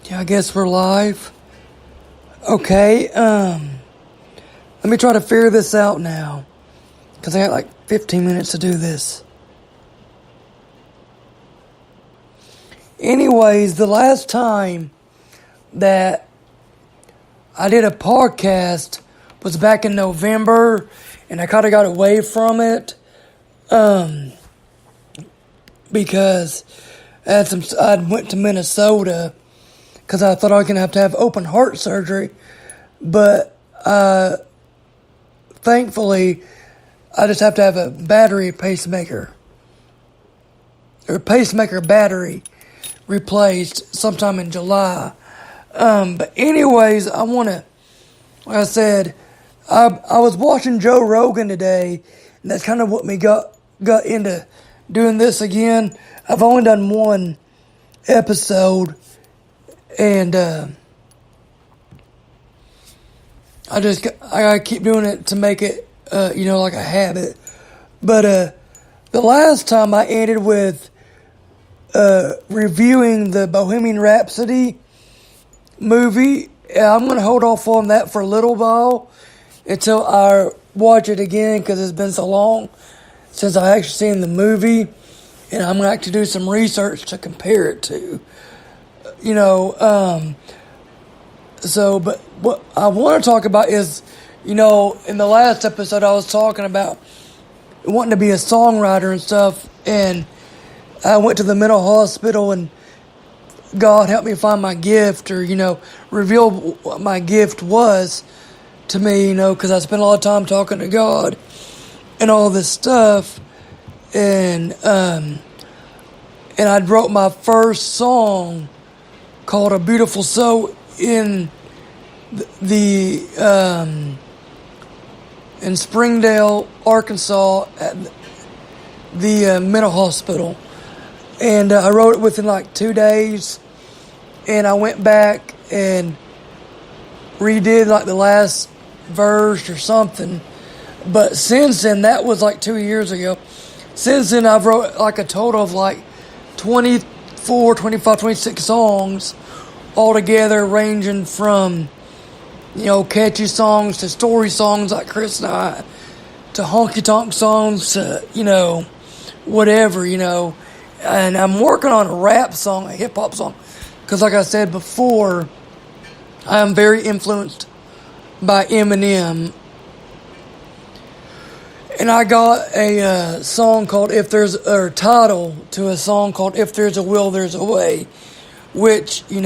Yeah, I guess we're live. Okay, let me try to figure this out now. Because I got like 15 minutes to do this. Anyways, the last time that I did a podcast was back in November, and I kind of got away from it, because I went to Minnesota because I thought I was going to have open heart surgery, but thankfully I just have to have a battery pacemaker battery replaced sometime in July. But anyways, like I said, I was watching Joe Rogan today, and that's kind of what me got into doing this again. I've only done one episode, and I gotta keep doing it to make it, like a habit. But the last time I ended with reviewing the Bohemian Rhapsody movie. I'm gonna hold off on that for a little while until I watch it again, because it's been so long since I actually seen the movie, and I'm gonna have to do some research to compare it to. But what I want to talk about is, in the last episode I was talking about wanting to be a songwriter and stuff, and I went to the mental hospital, and God helped me find my gift, or, reveal what my gift was to me, because I spent a lot of time talking to God and all this stuff, and I wrote my first song called "A Beautiful Soul" in in Springdale, Arkansas, at the mental hospital. And I wrote it within like 2 days, and I went back and redid like the last verse or something. But since then, that was like 2 years ago. Since then, I've wrote like a total of like 24, 25, 26 songs altogether, ranging from, catchy songs to story songs like Chris and I, to honky-tonk songs to, whatever, And I'm working on a rap song, a hip-hop song, because like I said before, I am very influenced by Eminem. And I got a song called title to a song called "If There's a Will, There's a Way," which, you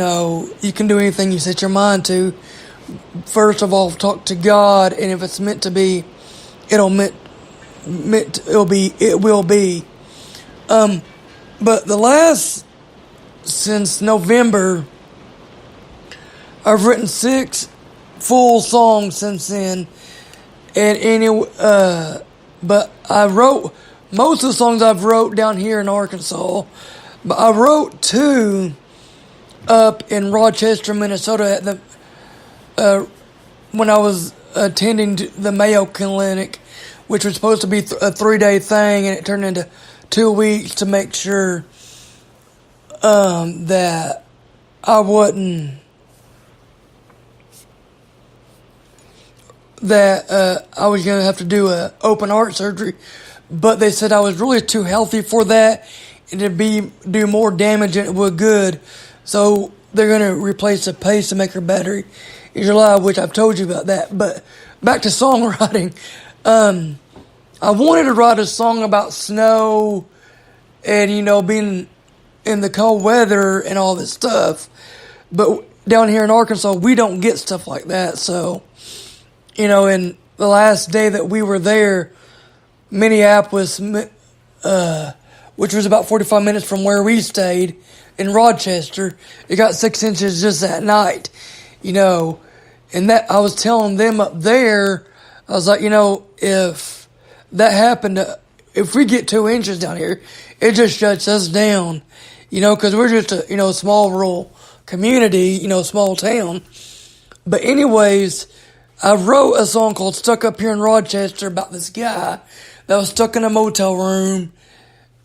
can do anything you set your mind to. First of all, talk to God, and if it's meant to be, it will be. But since November, I've written 6 full songs since then, but I wrote most of the songs I've wrote down here in Arkansas, but I wrote 2 up in Rochester, Minnesota, at when I was attending the Mayo Clinic, which was supposed to be a 3-day thing, and it turned into 2 weeks to make sure that I wasn't, I was going to have to do a open heart surgery, but they said I was really too healthy for that, and it'd do more damage than it would good, so they're going to replace the pacemaker battery in July, which I've told you about that. But back to songwriting. I wanted to write a song about snow and, being in the cold weather and all this stuff. But down here in Arkansas, we don't get stuff like that. So, in the last day that we were there, Minneapolis, which was about 45 minutes from where we stayed in Rochester, it got 6 inches just that night, and that I was telling them up there, I was like, if that happened, if we get 2 inches down here, it just shuts us down, because we're just a, small rural community, small town. But anyways, I wrote a song called "Stuck Up Here in Rochester" about this guy that was stuck in a motel room,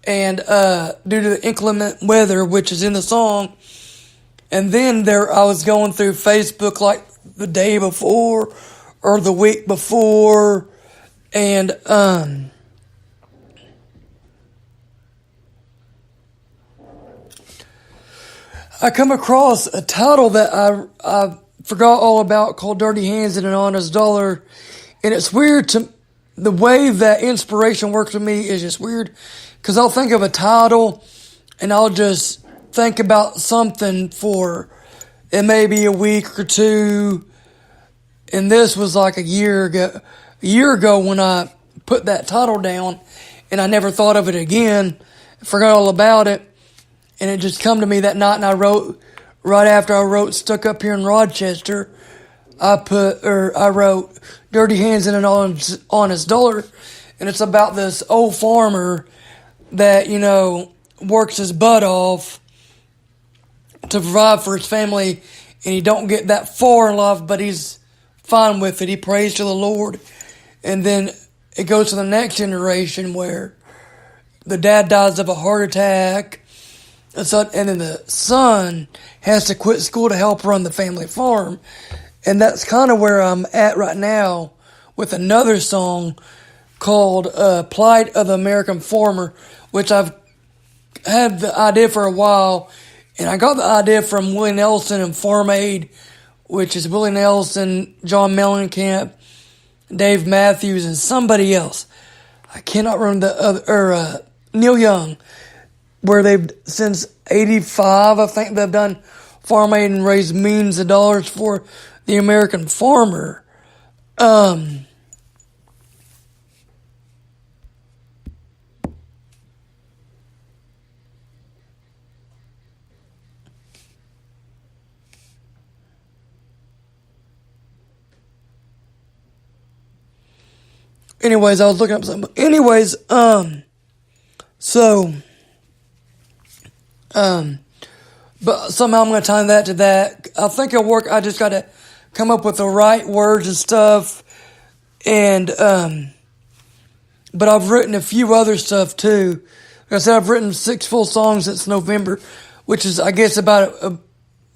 and due to the inclement weather, which is in the song, And then I was going through Facebook like the day before or the week before, and I come across a title that I forgot all about called Dirty Hands and an Honest Dollar. And it's weird the way that inspiration works with me is just weird. Because I'll think of a title and I'll just think about something for it may be a week or two. And this was like a year ago when I put that title down and I never thought of it again. I forgot all about it. And it just come to me that night, and I wrote, right after I wrote Stuck Up Here in Rochester, I wrote Dirty Hands and an Honest Dollar. And it's about this old farmer that, works his butt off to provide for his family, and he don't get that far in life, but he's fine with it. He prays to the Lord. And then it goes to the next generation where the dad dies of a heart attack. And then the son has to quit school to help run the family farm. And that's kind of where I'm at right now with another song called Plight of the American Farmer, which I've had the idea for a while. And I got the idea from Willie Nelson and Farm Aid, which is Willie Nelson, John Mellencamp, Dave Matthews, and somebody else. I cannot remember the other, Neil Young. Where they've, since 85, I think they've done Farm Aid and raised millions of dollars for the American farmer. Anyways, I was looking up something. Anyways, but somehow I'm going to tie that to that. I think it'll work. I just got to come up with the right words and stuff. And, but I've written a few other stuff too. Like I said, I've written 6 full songs since November, which is, I guess, about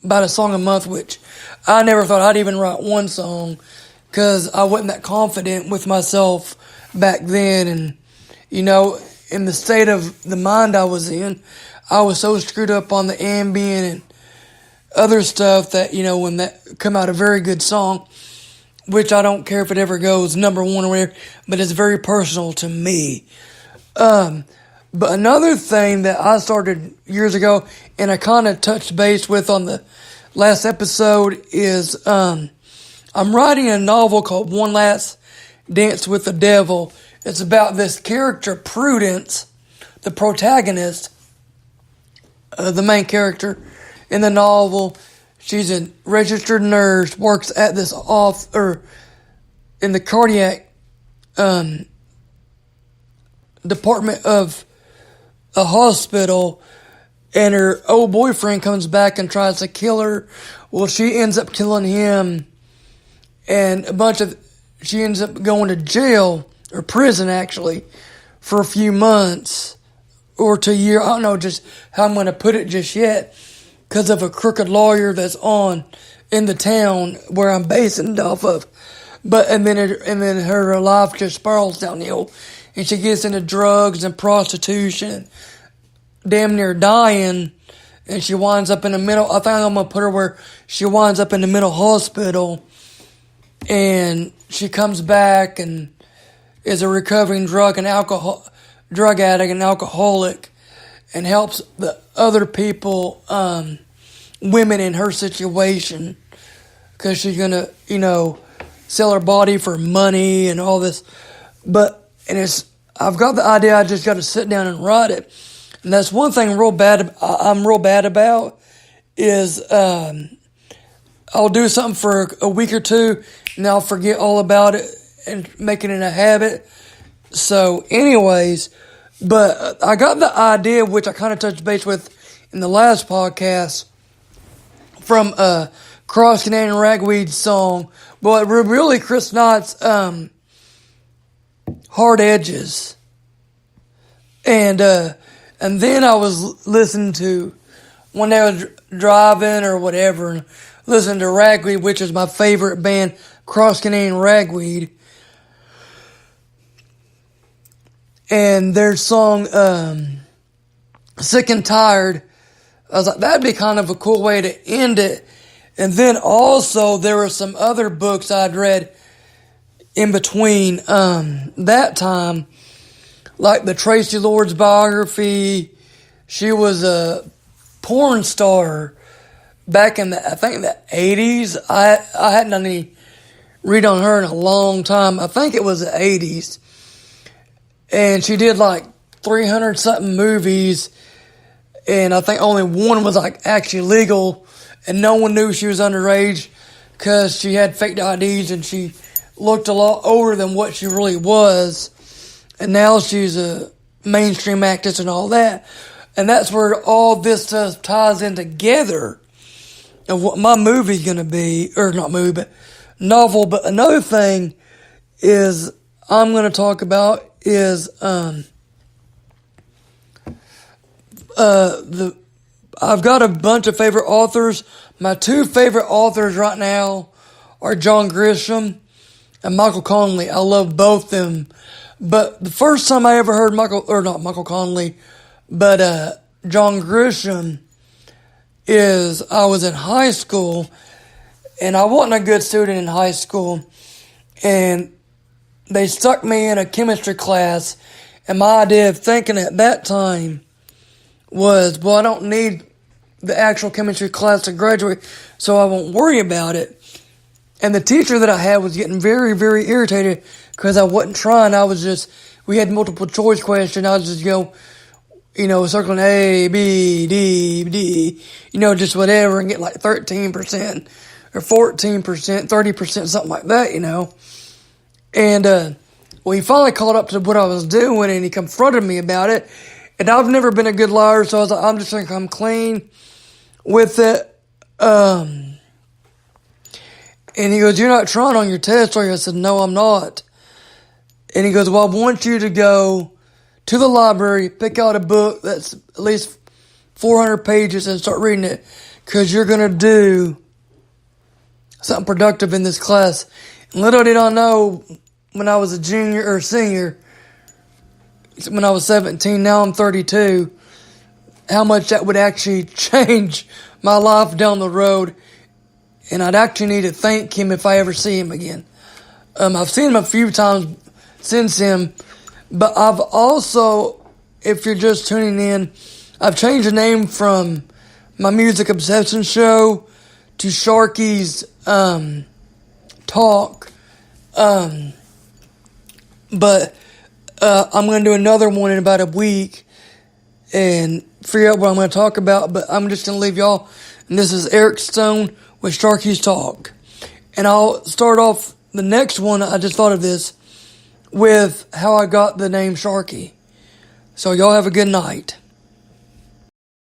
a song a month, which I never thought I'd even write one song because I wasn't that confident with myself back then. And, in the state of the mind I was in, I was so screwed up on the Ambien and other stuff that, when that come out a very good song, which I don't care if it ever goes number 1 or whatever, but it's very personal to me. But another thing that I started years ago, and I kind of touched base with on the last episode, is I'm writing a novel called One Last Dance with the Devil. It's about this character, Prudence, the protagonist, the main character in the novel. She's a registered nurse, works at this in the cardiac department of a hospital, and her old boyfriend comes back and tries to kill her. Well, she ends up killing him, and she ends up going to jail, or prison actually, for a few months. Or to a year, I don't know just how I'm going to put it just yet, because of a crooked lawyer that's in the town where I'm basing it off of. And then her life just spirals downhill, and she gets into drugs and prostitution, damn near dying, and she winds up in a mental. I think I'm gonna put her where she winds up in the mental hospital, and she comes back and is a recovering drug addict and alcoholic, and helps the other people, women in her situation, because she's gonna, sell her body for money and all this. I've got the idea, I just got to sit down and write it. And that's one thing I'm real bad about is, I'll do something for a week or two and I'll forget all about it and make it in a habit. So anyways, but I got the idea, which I kind of touched base with in the last podcast, from Cross Canadian Ragweed's song, but really Chris Knight's Hard Edges. And then I was listening to one day I was driving or whatever and listening to Ragweed, which is my favorite band, Cross Canadian Ragweed. And their song, Sick and Tired, I was like, that'd be kind of a cool way to end it. And then also there were some other books I'd read in between that time, like the Tracy Lords biography. She was a porn star back in I think the 80s. I hadn't done any read on her in a long time. I think it was the 80s. And she did like 300 something movies, and I think only one was like actually legal, and no one knew she was underage because she had fake IDs and she looked a lot older than what she really was. And now she's a mainstream actress and all that. And that's where all this stuff ties in together of what my movie's going to be, or not movie, but novel. But another thing is I'm going to talk about is I've got a bunch of favorite authors. My two favorite authors right now are John Grisham and Michael Connelly. I love both them. But the first time I ever heard not Michael Connelly, but John Grisham is I was in high school, and I wasn't a good student in high school, and they stuck me in a chemistry class, and my idea of thinking at that time was, well, I don't need the actual chemistry class to graduate, so I won't worry about it. And the teacher that I had was getting very, very irritated because I wasn't trying. We had multiple choice questions. I was just circling A, B, D, D, just whatever, and get like 13% or 14%, 30%, something like that, And, he finally caught up to what I was doing, and he confronted me about it. And I've never been a good liar, so I was like, I'm just going to come clean with it. And he goes, you're not trying on your test, are you? I said, no, I'm not. And he goes, well, I want you to go to the library, pick out a book that's at least 400 pages and start reading it, because you're going to do something productive in this class. And little did I know, when I was a junior or senior, when I was 17, now I'm 32, how much that would actually change my life down the road. And I'd actually need to thank him if I ever see him again. I've seen him a few times since him, but I've also, if you're just tuning in, I've changed the name from my Music Obsession show to Sharky's Talk. But I'm going to do another one in about a week and figure out what I'm going to talk about. But I'm just going to leave y'all. And this is Eric Stone with Sharky's Talk. And I'll start off the next one. I just thought of this with how I got the name Sharky. So y'all have a good night.